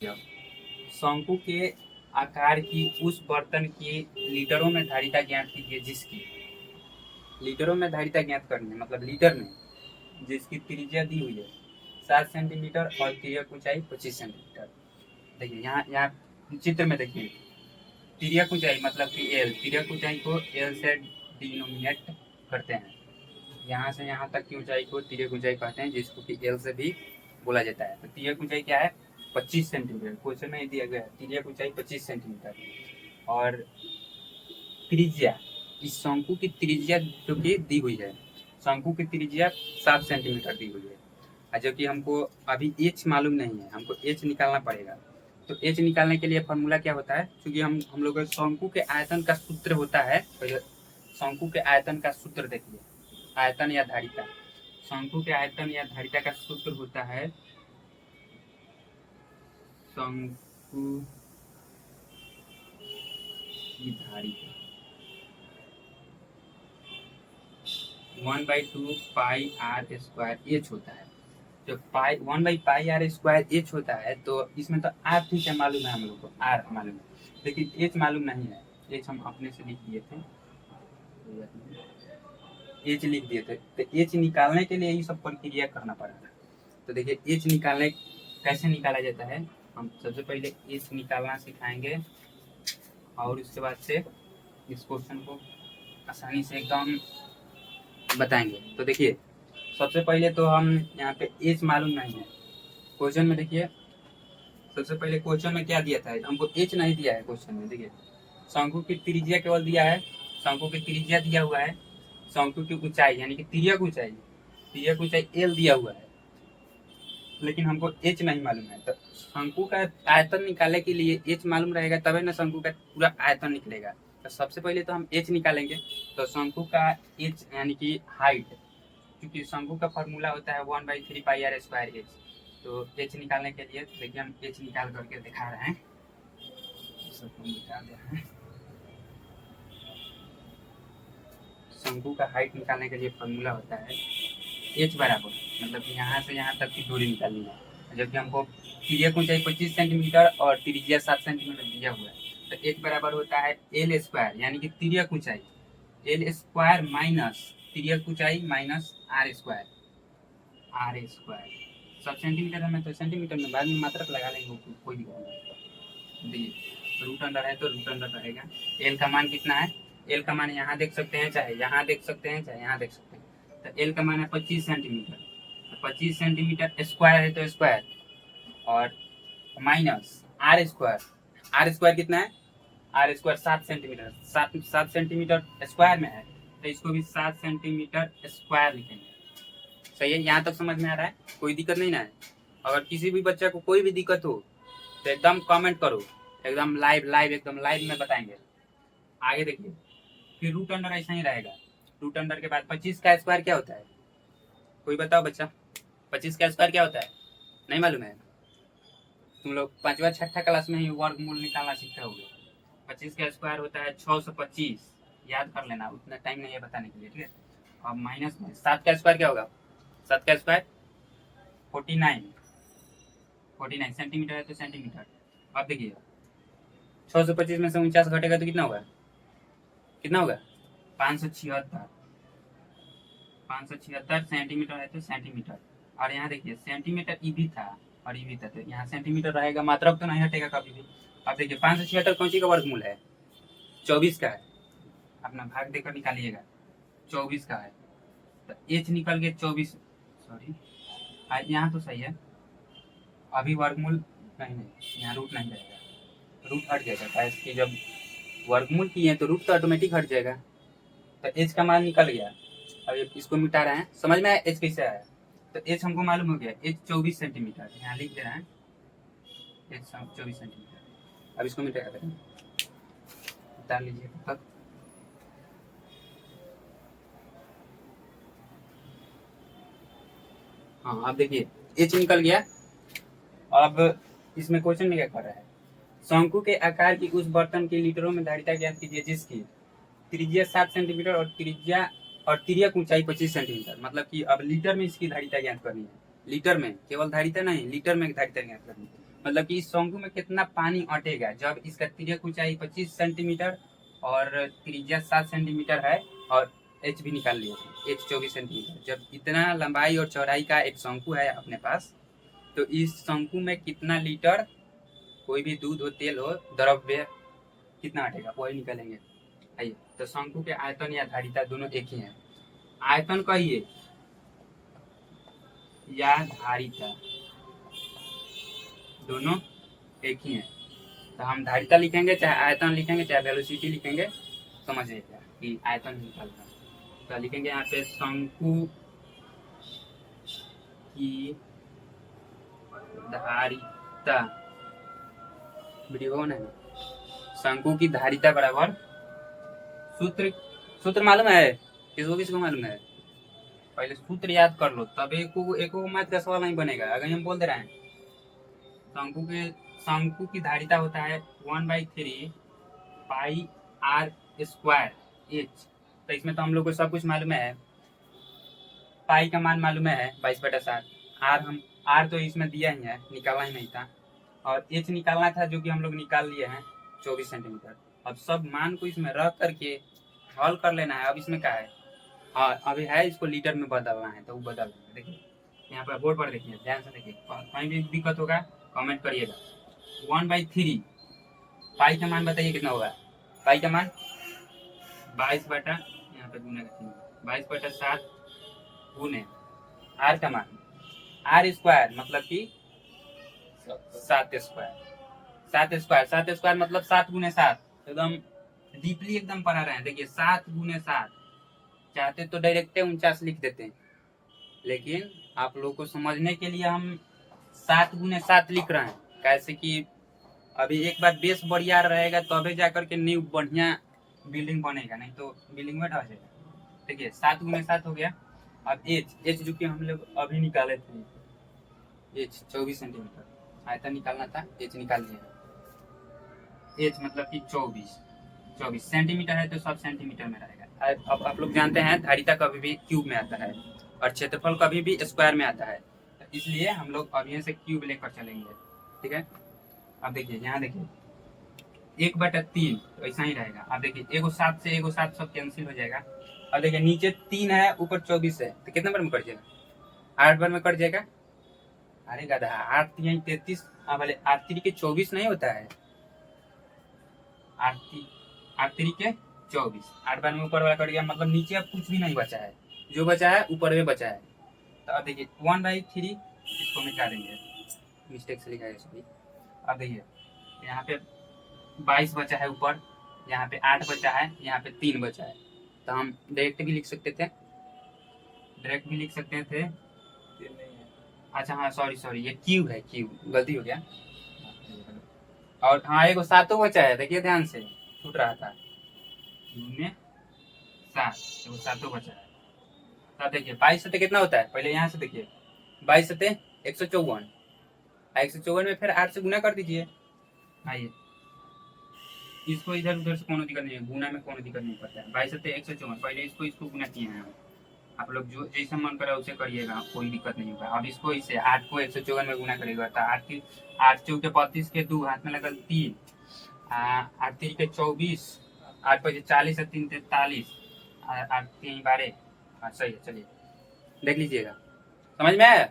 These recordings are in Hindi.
शंकु के आकार की उस बर्तन की लीटरों में धारिता ज्ञात कीजिए जिसकी लीटरों में धारिता ज्ञात करनी है, मतलब लीटर में, जिसकी त्रिज्या दी हुई है 7 सेंटीमीटर और तिर्यक ऊंचाई 25 सेंटीमीटर। देखिए यहाँ यहाँ चित्र में देखिए, तिर्यक ऊंचाई मतलब कि एल, तिर्यक ऊंचाई को एल से डिनोमिनेट करते हैं। यहाँ से यहाँ तक की ऊंचाई को तिर्यक ऊंचाई कहते हैं, जिसको कि एल से भी बोला जाता है। तो तिर्यक ऊंचाई क्या है? 25 सेंटीमीटर। क्वेश्चन में दिया गया है तिर्यक ऊंचाई 25 सेंटीमीटर। और त्रिज्या, इस शंकु की त्रिज्या जो कि दी हुई है, शंकु की त्रिज्या 7 सेंटीमीटर दी हुई है, जो कि हमको अभी एच मालूम नहीं है, हमको एच निकालना पड़ेगा। तो एच निकालने के लिए फॉर्मूला क्या होता है? क्योंकि हम लोग शंकु के आयतन का सूत्र होता है, शंकु के आयतन का सूत्र देखिए, आयतन या धारिता, शंकु के आयतन या धारिता का सूत्र होता है शंकु की धारिता 1/2 पाई आर स्क्वायर एच होता है। जो 1/πr² एच होता है, तो इसमें तो आर ठीक है, मालूम है हम लोग को, आर मालूम है, लेकिन एच मालूम नहीं है। एच हम अपने से लिख दिए थे, एच लिख दिए थे, तो एच निकालने के लिए ये सब प्रक्रिया करना पड़ा था। तो देखिए एच निकालने कैसे निकाला जाता है, हम सबसे पहले एच निकालना सिखाएंगे और उसके बाद से इस क्वेश्चन को आसानी से एकदम बताएंगे। तो देखिए सबसे पहले तो हम यहाँ पे एच मालूम नहीं है, क्वेश्चन में देखिए सबसे पहले क्वेश्चन में क्या दिया था, हमको एच नहीं दिया है क्वेश्चन में। देखिए शंकु की त्रिज्या केवल दिया है, शंकु की त्रिज्या दिया हुआ है, शंकु की ऊंचाई यानी कि तिर्यक ऊंचाई एल दिया हुआ है, लेकिन हमको एच नहीं मालूम है। तो शंकु का आयतन निकालने के लिए एच मालूम रहेगा, तभी ना शंकु का पूरा आयतन निकलेगा। तो सबसे पहले तो हम एच निकालेंगे। तो शंकु का एच यानी कि हाइट, क्योंकि शंकु का फॉर्मूला होता है 1/3πr² एच। तो एच निकालने के लिए देखिए हम एच निकाल करके दिखा रहे हैं, सबको निकाल रहे हैं। शंकु का हाइट निकालने के लिए फॉर्मूला होता है एच बराबर, मतलब कि यहाँ से यहाँ तक की दूरी निकालनी है, जबकि हमको तिर्यक ऊंचाई 25 सेंटीमीटर और त्रिज्या 7 सेंटीमीटर दिया हुआ है। तो एच बराबर होता है एल स्क्वायर, यानी कि तिर्यक ऊंचाई एल स्क्वायर माइनस तिर्यक ऊंचाई माइनस आर स्क्वायर। सब सेंटीमीटर में, तो सेंटीमीटर में बाद में मात्रक लगा लेंगे, कोई दिक्कत नहीं। देखिए रूट अंडर है तो रूट अंडर रहेगा। एल का मान कितना है? एल का मान यहाँ देख सकते हैं, चाहे यहाँ देख सकते हैं, चाहे यहाँ देख सकते हैं। तो एल का मान है 25 सेंटीमीटर। 25 सेंटीमीटर स्क्वायर है तो स्क्वायर, और माइनस आर स्क्वायर कितना है? R square 7 centimetre, 7 centimetre square में है, तो इसको भी 7 सेंटीमीटर स्क्वायर लिखेंगे। सही है, यहाँ तक समझ में आ रहा है? कोई दिक्कत नहीं ना है? अगर किसी भी बच्चे को कोई भी दिक्कत हो तो एकदम कमेंट करो, एकदम लाइव में बताएंगे। आगे देखिए, फिर रूट अंडर ऐसा ही रहेगा। रूट अंडर के बाद 25 का स्क्वायर क्या होता है? कोई बताओ बच्चा, 25 का स्क्वायर क्या होता है? नहीं मालूम है? तुम लोग 5वां 6ठा क्लास में ही वर्गमूल निकालना सीखे होगे। 25 का स्क्वायर होता है 625, याद कर लेना, उतना टाइम नहीं है बताने के लिए, ठीक है। अब माइनस में 7 का स्क्वायर क्या होगा? 7 का स्क्वायर 49 सेंटीमीटर है तो सेंटीमीटर। अब देखिए 625 में से 49 घटेगा तो कितना होगा? 576 सेंटीमीटर है तो सेंटीमीटर। और यहाँ देखिए सेंटीमीटर ई भी था और ई भी था, तो यहाँ सेंटीमीटर रहेगा, मात्रक तो नहीं हटेगा कभी भी। अब देखिए 576 कौन सी का वर्गमूल है? 24 का है, अपना भाग देकर निकालिएगा, 24 का है। तो एच निकल गया 24, सॉरी यहाँ तो सही है, अभी वर्गमूल नहीं, यहाँ रूट नहीं रहेगा, रूट हट जाएगा, कैसे कि जब वर्गमूल किए तो रूट तो ऑटोमेटिक हट जाएगा। तो एच का मान निकल गया। अब इसको मिटा रहे हैं, समझ में आया एच कैसे आया? तो एच हमको मालूम हो गया, एच 24 सेंटीमीटर, यहाँ लिख दे रहे हैं एच 24 सेंटीमीटर। अब इसको मिटा करें, उतार लीजिए तब तक। हाँ अब देखिए एच निकल गया। अब इसमें क्वेश्चन में क्या कर रहा है? शंकु के आकार की उस बर्तन की लीटरों में धारिता ज्ञात कीजिए जिसकी त्रिज्या 7 सेंटीमीटर और तिर्यक ऊंचाई 25 सेंटीमीटर। मतलब कि अब लीटर में इसकी धारिता ज्ञात करनी है, लीटर में, केवल धारिता नहीं, लीटर में धारिता ज्ञात करनी है। मतलब कि इस शंकु में कितना पानी अटेगा जब इसका तिर्यक ऊंचाई 25 सेंटीमीटर और त्रिज्या 7 सेंटीमीटर है और एच भी निकाल लिया एच 24 सेंटीमीटर। जब इतना लंबाई और चौड़ाई का एक शंकु है अपने पास, तो इस शंकु में कितना लीटर कोई भी दूध हो, तेल हो, द्रव्य कितना अटेगा वही निकालेंगे। आइए, तो शंकु के आयतन या धारिता दोनों एक ही है। आयतन कहिए या धारिता दोनों एक ही है। तो हम धारिता लिखेंगे चाहे आयतन लिखेंगे चाहे वेलोसिटी लिखेंगे, समझिएगा कि आयतन निकालना। तो लिखेंगे यहाँ पे शंकु की धारिता, वीडियो ऑन है। शंकु की धारिता बराबर सूत्र मालूम है किसको मालूम है? पहले सूत्र याद कर लो, तब एक मैथ का सवाल नहीं बनेगा। अगर हम बोल दे रहे हैं शंकु की धारिता होता है 1/3 पाई आर स्क्वायर एच। तो इसमें तो हम लोग को सब कुछ मालूम है। पाई का मान मालूम है 22/7। आर तो इसमें दिया ही है, निकालना ही नहीं था। और एच निकालना था जो कि हम लोग निकाल लिए हैं 24 सेंटीमीटर। अब सब मान को इसमें रख करके हल कर लेना है। अब इसमें क्या है, हाँ अभी है, इसको लीटर में बदलना है तो वो बदल देंगे। देखिए यहाँ पर बोर्ड पर देखिए, ध्यान से देखिए, कहीं भी दिक्कत होगा कमेंट करिएगा। 1/3 पाई का मान बताइए कितना होगा? पाई का मान 22 यहाँ पे गुना का 22/7 गुने आर का मान आर स्क्वायर मतलब कि 7 स्क्वायर मतलब 7 गुने 7। एकदम डीपली एकदम पढ़ा रहे हैं। देखिए 7 गुने 7, चाहते तो डायरेक्ट 49 लिख देते हैं, लेकिन आप लोगों को समझने के लिए हम 7 गुने 7 लिख रहे हैं। कैसे कि अभी एक बार बेस बढ़िया रहेगा तो अभी जाकर के न्यू बढ़िया बिल्डिंग बनेगा, नहीं तो बिल्डिंग में ढह जाएगा। देखिए 7 गुने 7 हो गया। अब एच जो कि हम लोग अभी निकाले थे, एच 24 सेंटीमीटर आयतन निकालना था, एच निकाल लिया। एच मतलब कि 24 सेंटीमीटर है तो सब सेंटीमीटर में रहेगा। अब आप लोग जानते हैं धारिता कभी भी क्यूब में आता है और क्षेत्रफल कभी भी स्क्वायर में आता है, तो इसलिए हम लोग अभी से क्यूब लेकर चलेंगे। ठीक है, अब देखिए यहाँ देखिए 1/3 तो ऐसा ही रहेगा। अब देखिए एगो 7 से एगो 7 सब कैंसिल हो जाएगा। अब देखिए नीचे 3 है ऊपर 24 है, तो कितने बार में कट जाएगा? 8 बार में कट जाएगा। अरे गधा, 8 3 33, भले 8 3 के 24 नहीं होता है, 8 3 के 24, 8 बार में ऊपर वाला कट गया, मतलब नीचे अब कुछ भी नहीं बचा है, जो बचा है ऊपर में बचा है। तो अब देखिए 1/3 इसको मिटा देंगे, मिस्टेक से लिखा है इसको। अब देखिए यहाँ पे 22 बचा है ऊपर, यहाँ पे 8 बचा है, यहाँ पे 3 बचा है। तो हम डायरेक्ट भी लिख सकते थे, अच्छा हाँ सॉरी ये क्यूब है, क्यूब गलती हो गया। और हाँ एगो 7 बचा है, देखिए ध्यान से छूट रहा था, क्यूब में 7 एगो 7 बचा है। तब देखिए 22 सते कितना होता है, पहले यहाँ से देखिए 22 सते 154, 154 में फिर 8 से गुना कर दीजिए। आइए इसको इधर उधर से कोनो दिक्कत नहीं है, गुना में कोनो दिक्कत नहीं पड़ता है। 22 सते 154, पहले इसको गुना किए हैं हम। आप लोग जो जैसा मन करे उसे करिएगा, कोई दिक्कत नहीं होगा। अब इसको इसे 8 को 154 में गुना करेगा तो 8 चौके 32 के 2 हाथ में लगल 3, 8 3 के 24, 8 5 40 और 3 43, 8 3 12। हाँ सही है, चलिए देख लीजिएगा, समझ में आया?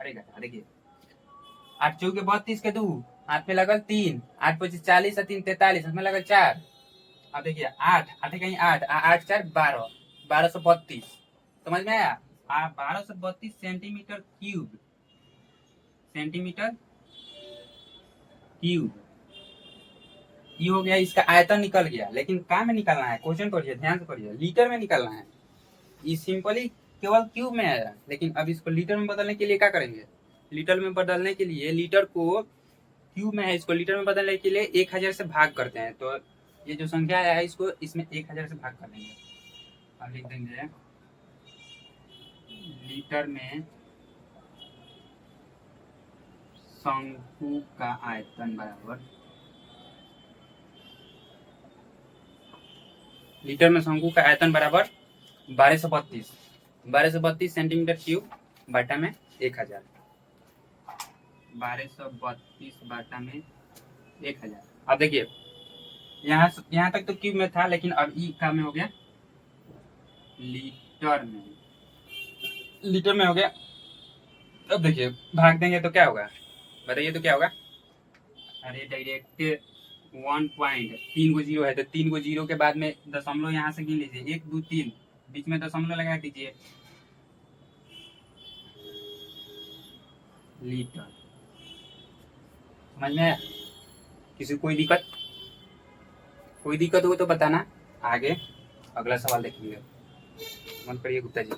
अरे देखिए 8 चौके 32 के 2 हाथ में लगल 3, 8 5 40 और 3 43 हाथ में लगल 4। अब देखिए 8 8 कहीं 8 8 4 12, 1232, समझ में आया? 1232 सेंटीमीटर क्यूब, ये हो गया, इसका आयतन निकल गया। लेकिन क्या में निकालना है, क्वेश्चन करिए, ध्यान से करिए, लीटर में निकालना है। ये सिंपली केवल क्यूब में आया, लेकिन अब इसको लीटर में बदलने के लिए क्या करेंगे? लीटर में बदलने के लिए, लीटर को क्यूब में है, इसको लीटर में बदलने के लिए 1000 से भाग करते हैं। तो ये जो संख्या आया है इसको इसमें 1000 से भाग कर देंगे। अब लिख देंगे लीटर में शंकु का आयतन बराबर, लीटर में शंकु का आयतन बराबर 1232 सेंटीमीटर क्यूब बटा में 1000। 1232 बाटा में 1000। अब देखिए यहाँ तक तो क्यूब में था, लेकिन अब ई का में हो गया लीटर में, लीटर में हो गया। अब देखिए भाग देंगे तो क्या होगा, बताइए तो क्या होगा। अरे डायरेक्ट 1 पॉइंट 3 गो जीरो है, तो 3 गो जीरो के बाद में दशमलव यहाँ से गिन लीजिए, 1 2 3, बीच में दशमलव लगा दीजिए, लीटर। समझ में आया? किसी को कोई दिक्कत हो तो बताना, आगे अगला सवाल देखेंगे। मत करिए गुप्ता जी।